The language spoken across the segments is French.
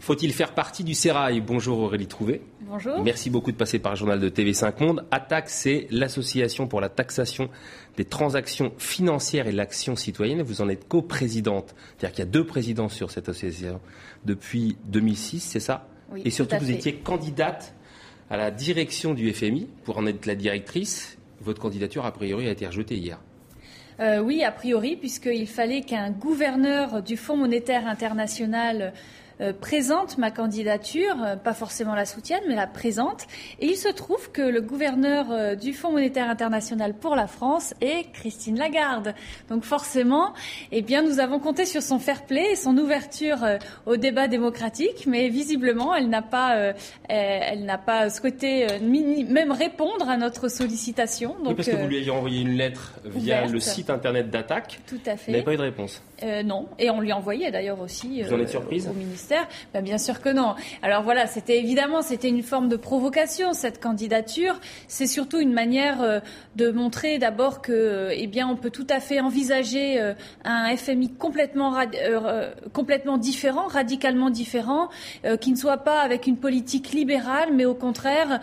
Faut-il faire partie du sérail ? Bonjour Aurélie Trouvé. Bonjour. Merci beaucoup de passer par le journal de TV5 Monde. ATTAC, c'est l'association pour la taxation des transactions financières et l'action citoyenne. Vous en êtes coprésidente. C'est-à-dire qu'il y a 2 présidents sur cette association depuis 2006, c'est ça ? Oui, et surtout, vous fait. étiez candidate à la direction du FMI pour en être la directrice. Votre candidature, a priori, a été rejetée hier. Oui, a priori, puisqu'il fallait qu'un gouverneur du Fonds monétaire international présente ma candidature, pas forcément la soutienne, mais la présente. Et il se trouve que le gouverneur du Fonds monétaire international pour la France est Christine Lagarde. Donc forcément, eh bien, nous avons compté sur son fair play et son ouverture au débat démocratique, mais visiblement, elle n'a pas souhaité même répondre à notre sollicitation. Donc, oui, parce que vous lui aviez envoyé une lettre via le site internet d'ATTAC. Tout à fait. Vous n'avez pas eu de réponse. Non, et on lui envoyait d'ailleurs aussi vous en êtes surprise au ministère. Bien sûr que non. Alors voilà, c'était une forme de provocation, cette candidature. C'est surtout une manière de montrer d'abord que, on peut tout à fait envisager un FMI complètement différent, radicalement différent, qui ne soit pas avec une politique libérale, mais au contraire,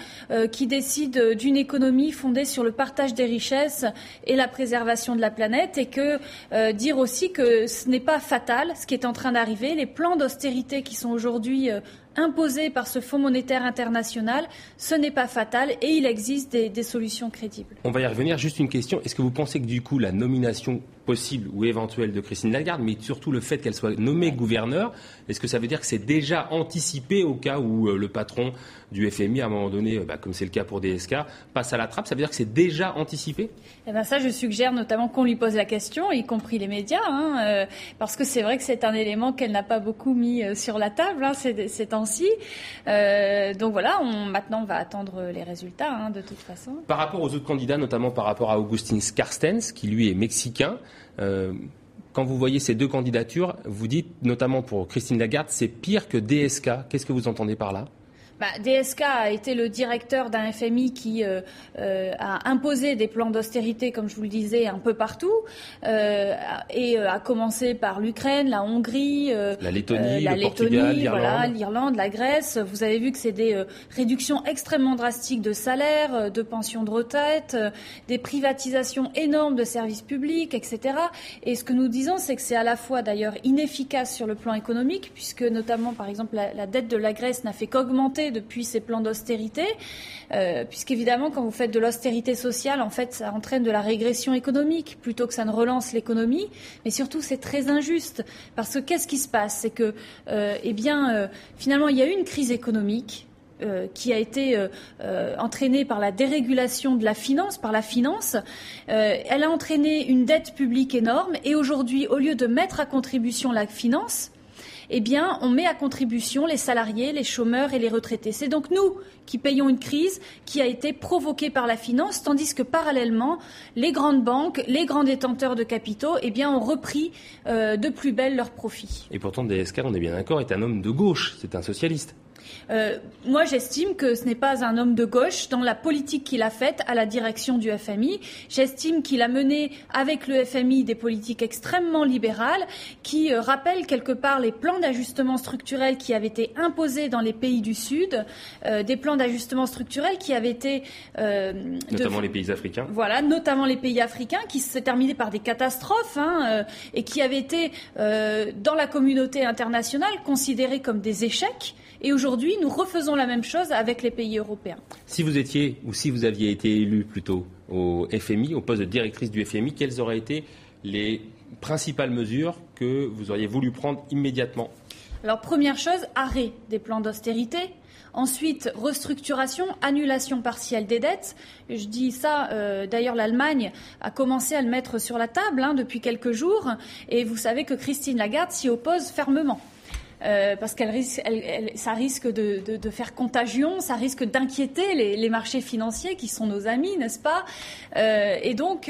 qui décide d'une économie fondée sur le partage des richesses et la préservation de la planète, et que dire aussi que ce n'est pas fatal, ce qui est en train d'arriver, les plans d'austérité qui sont aujourd'hui imposés par ce Fonds monétaire international, ce n'est pas fatal et il existe des solutions crédibles. On va y revenir. Juste une question. Est-ce que vous pensez que du coup la nomination possible ou éventuelle de Christine Lagarde, mais surtout le fait qu'elle soit nommée gouverneur, est-ce que ça veut dire que c'est déjà anticipé au cas où le patron du FMI, à un moment donné, comme c'est le cas pour DSK, passe à la trappe? Ça veut dire que c'est déjà anticipé? Ça, je suggère notamment qu'on lui pose la question, y compris les médias, parce que c'est vrai que c'est un élément qu'elle n'a pas beaucoup mis sur la table ces temps-ci. Donc voilà, maintenant on va attendre les résultats de toute façon. Par rapport aux autres candidats, notamment par rapport à Agustín Carstens, qui lui est mexicain, quand vous voyez ces 2 candidatures, vous dites, notamment pour Christine Lagarde, c'est pire que DSK. Qu'est-ce que vous entendez par là ? DSK a été le directeur d'un FMI qui a imposé des plans d'austérité, comme je vous le disais, un peu partout, et a commencé par l'Ukraine, la Hongrie, la Lettonie, le Portugal, l'Irlande. L'Irlande, la Grèce. Vous avez vu que c'est des réductions extrêmement drastiques de salaires, de pensions de retraite, des privatisations énormes de services publics, etc. Et ce que nous disons, c'est que c'est à la fois d'ailleurs inefficace sur le plan économique, puisque notamment, par exemple, la dette de la Grèce n'a fait qu'augmenter depuis ces plans d'austérité, puisqu'évidemment, quand vous faites de l'austérité sociale, en fait, ça entraîne de la régression économique plutôt que ça ne relance l'économie. Mais surtout, c'est très injuste, parce que qu'est-ce qui se passe ? C'est que, finalement, il y a eu une crise économique qui a été entraînée par la dérégulation de la finance, par la finance. Elle a entraîné une dette publique énorme, et aujourd'hui, au lieu de mettre à contribution la finance, on met à contribution les salariés, les chômeurs et les retraités. C'est donc nous qui payons une crise qui a été provoquée par la finance, tandis que parallèlement, les grandes banques, les grands détenteurs de capitaux, ont repris de plus belle leurs profits. Et pourtant, DSK, on est bien d'accord, est un homme de gauche, c'est un socialiste. Moi, j'estime que ce n'est pas un homme de gauche dans la politique qu'il a faite à la direction du FMI. J'estime qu'il a mené avec le FMI des politiques extrêmement libérales qui rappellent quelque part les plans d'ajustement structurel qui avaient été imposés dans les pays du Sud, des plans d'ajustement structurel qui avaient été... notamment les pays africains. Voilà, notamment les pays africains qui se terminaient par des catastrophes et qui avaient été, dans la communauté internationale, considérés comme des échecs. Et aujourd'hui, nous refaisons la même chose avec les pays européens. Si vous aviez été élu plutôt au FMI, au poste de directrice du FMI, quelles auraient été les principales mesures que vous auriez voulu prendre immédiatement ? Alors, première chose, arrêt des plans d'austérité. Ensuite, restructuration, annulation partielle des dettes. Je dis ça, d'ailleurs l'Allemagne a commencé à le mettre sur la table depuis quelques jours. Et vous savez que Christine Lagarde s'y oppose fermement. Parce ça risque de faire contagion, ça risque d'inquiéter les marchés financiers qui sont nos amis, n'est-ce pas ? Et donc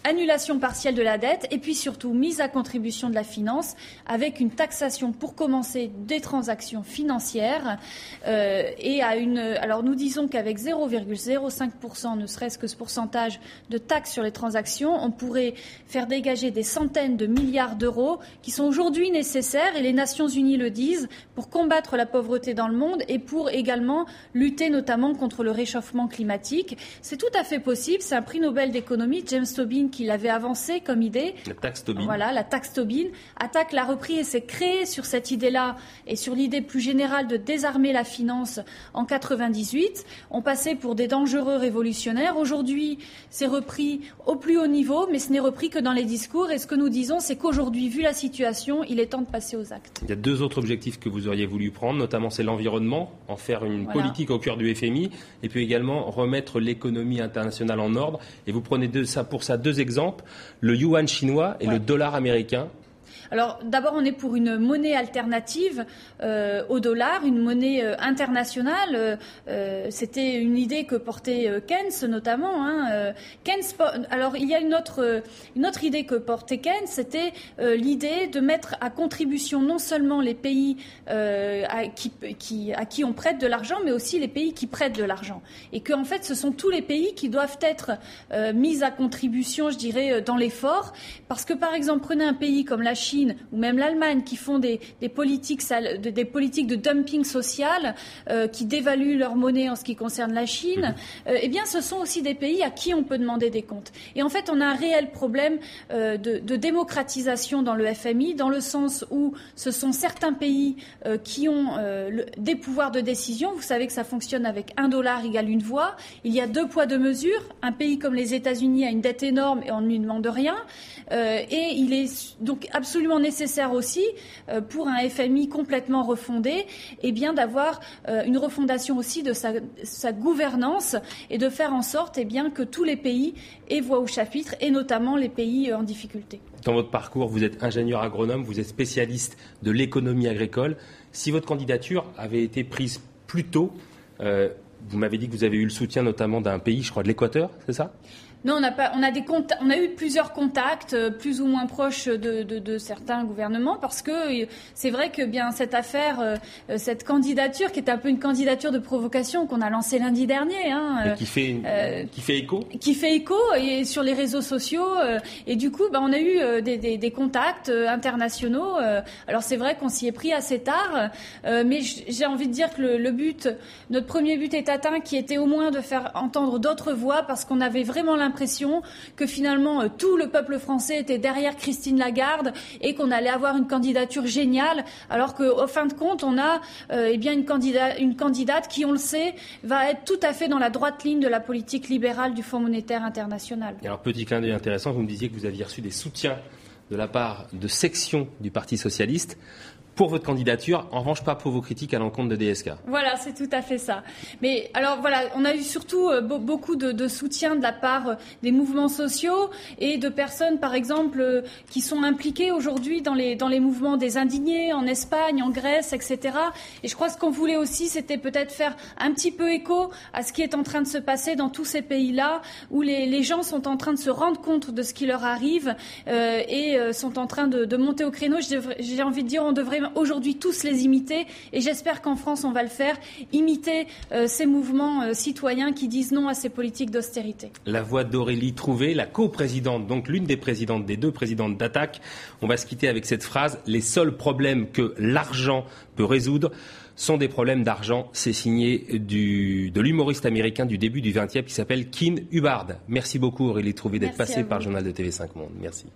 annulation partielle de la dette et puis surtout mise à contribution de la finance avec une taxation pour commencer des transactions financières alors nous disons qu'avec 0,05%, ne serait-ce que ce pourcentage de taxes sur les transactions, on pourrait faire dégager des centaines de milliards d'euros qui sont aujourd'hui nécessaires, et les Nations Unies le disent, pour combattre la pauvreté dans le monde et pour également lutter notamment contre le réchauffement climatique. C'est tout à fait possible. C'est un prix Nobel d'économie, James Tobin, qui l'avait avancé comme idée. La taxe Tobin. Voilà, la taxe Tobin. Attaque l'a repris et s'est créé sur cette idée-là et sur l'idée plus générale de désarmer la finance en 98. On passait pour des dangereux révolutionnaires. Aujourd'hui, c'est repris au plus haut niveau, mais ce n'est repris que dans les discours. Et ce que nous disons, c'est qu'aujourd'hui, vu la situation, il est temps de passer aux actes. Il y a 2 autres objectifs que vous auriez voulu prendre, notamment c'est l'environnement, en faire une politique au cœur du FMI, et puis également remettre l'économie internationale en ordre. Et vous prenez pour ça 2 exemples, le yuan chinois et le dollar américain. Alors d'abord, on est pour une monnaie alternative au dollar, une monnaie internationale. C'était une idée que portait Keynes notamment. Keynes, alors il y a une autre idée que portait Keynes, c'était l'idée de mettre à contribution non seulement les pays à qui on prête de l'argent, mais aussi les pays qui prêtent de l'argent. Et qu'en fait, ce sont tous les pays qui doivent être mis à contribution, je dirais, dans l'effort. Parce que par exemple, prenez un pays comme la Chine ou même l'Allemagne qui font des politiques de dumping social, qui dévaluent leur monnaie en ce qui concerne la Chine, eh bien ce sont aussi des pays à qui on peut demander des comptes. Et en fait, on a un réel problème de démocratisation dans le FMI, dans le sens où ce sont certains pays qui ont des pouvoirs de décision. Vous savez que ça fonctionne avec $1 égale une voix. Il y a 2 poids, 2 mesures. Un pays comme les États-Unis a une dette énorme et on ne lui demande rien. Et il est donc absolument nécessaire aussi pour un FMI complètement refondé, eh bien d'avoir une refondation aussi de sa gouvernance et de faire en sorte bien que tous les pays aient voix au chapitre, et notamment les pays en difficulté. Dans votre parcours, vous êtes ingénieur agronome, vous êtes spécialiste de l'économie agricole. Si votre candidature avait été prise plus tôt, vous m'avez dit que vous avez eu le soutien notamment d'un pays, je crois de l'Équateur, c'est ça ? Non, on a eu plusieurs contacts plus ou moins proches de certains gouvernements, parce que c'est vrai que bien cette affaire, cette candidature qui est un peu une candidature de provocation qu'on a lancée lundi dernier, qui fait écho. Qui fait écho et sur les réseaux sociaux, et du coup, on a eu des contacts internationaux. Alors c'est vrai qu'on s'y est pris assez tard, mais j'ai envie de dire que notre premier but est atteint, qui était au moins de faire entendre d'autres voix, parce qu'on avait vraiment l'impression que finalement tout le peuple français était derrière Christine Lagarde et qu'on allait avoir une candidature géniale, alors qu'au fin de compte on a une candidate qui, on le sait, va être tout à fait dans la droite ligne de la politique libérale du Fonds monétaire international. Et alors, petit clin d'œil intéressant, vous me disiez que vous aviez reçu des soutiens de la part de sections du Parti socialiste pour votre candidature, en revanche pas pour vos critiques à l'encontre de DSK. Voilà, c'est tout à fait ça. Mais alors voilà, on a eu surtout beaucoup de soutien de la part des mouvements sociaux et de personnes, par exemple, qui sont impliquées aujourd'hui dans les mouvements des indignés en Espagne, en Grèce, etc. Et je crois que ce qu'on voulait aussi, c'était peut-être faire un petit peu écho à ce qui est en train de se passer dans tous ces pays-là, où les gens sont en train de se rendre compte de ce qui leur arrive et sont en train de monter au créneau. J'ai envie de dire, on devrait aujourd'hui tous les imiter, et j'espère qu'en France on va le faire, imiter ces mouvements citoyens qui disent non à ces politiques d'austérité. La voix d'Aurélie Trouvé, la coprésidente, donc l'une des présidentes, des 2 présidentes d'Attaque. On va se quitter avec cette phrase: les seuls problèmes que l'argent peut résoudre sont des problèmes d'argent. C'est signé de l'humoriste américain du début du XXe qui s'appelle Ken Hubbard. Merci beaucoup Aurélie Trouvé d'être passée par le journal de TV5 Monde. Merci.